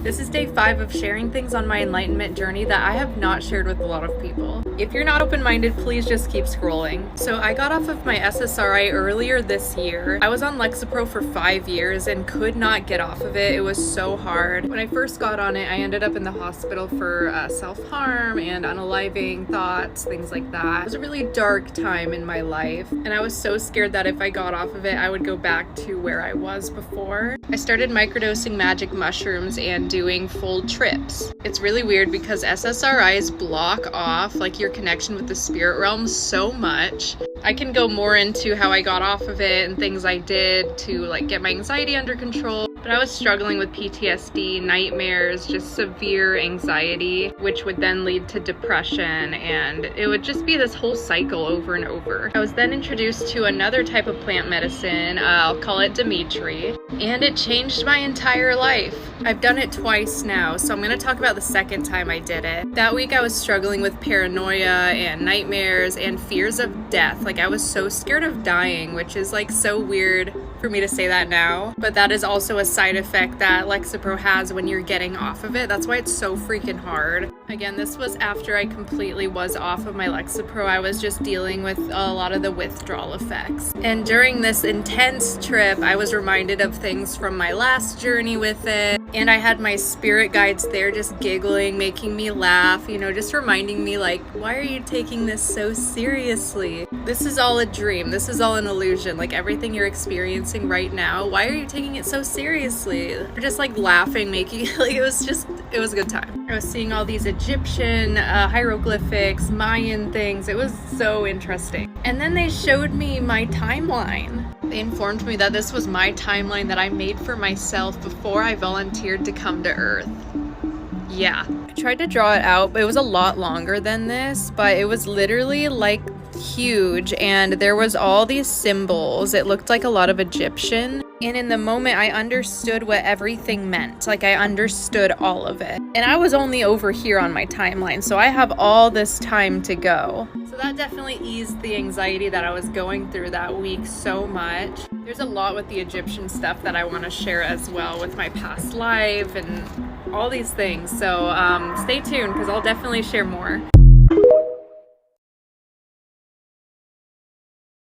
This is day 5 of sharing things on my enlightenment journey that I have not shared with a lot of people. If you're not open-minded, please just keep scrolling. So I got off of my SSRI earlier this year. I was on Lexapro for 5 years and could not get off of it. It was so hard. When I first got on it, I ended up in the hospital for self-harm and unaliving thoughts, things like that. It was a really dark time in my life, and I was so scared that if I got off of it, I would go back to where I was before. I started microdosing magic mushrooms and doing full trips. It's really weird because SSRIs block off like your connection with the spirit realm so much. I can go more into how I got off of it and things I did to like get my anxiety under control, but I was struggling with PTSD, nightmares, just severe anxiety, which would then lead to depression, and it would just be this whole cycle over and over. I was then introduced to another type of plant medicine, I'll call it Dimitri, and it changed my entire life. I've done it twice now, so I'm going to talk about the second time I did it. That week I was struggling with paranoia and nightmares and fears of death. Like, I was so scared of dying, which is like so weird for me to say that now, but that is also a side effect that Lexapro has when you're getting off of it. That's why it's so freaking hard. Again, this was after I completely was off of my Lexapro. I was just dealing with a lot of the withdrawal effects. And during this intense trip, I was reminded of things from my last journey with it. And I had my spirit guides there just giggling, making me laugh, you know, just reminding me like, why are you taking this so seriously? This is all a dream. This is all an illusion. Like, everything you're experiencing right now, why are you taking it so seriously? We're just like laughing, making like it was a good time. I was seeing all these Egyptian hieroglyphics, Mayan things. It was so interesting. And then they showed me my timeline. They informed me that this was my timeline that I made for myself before I volunteered to come to Earth. Yeah. I tried to draw it out, but it was a lot longer than this, but it was literally like huge, and there was all these symbols. It looked like a lot of Egyptian, and in the moment I understood what everything meant. Like, I understood all of it, and I was only over here on my timeline, so I have all this time to go. So that definitely eased the anxiety that I was going through that week so much. There's a lot with the Egyptian stuff that I want to share as well, with my past life and all these things, so stay tuned because I'll definitely share more.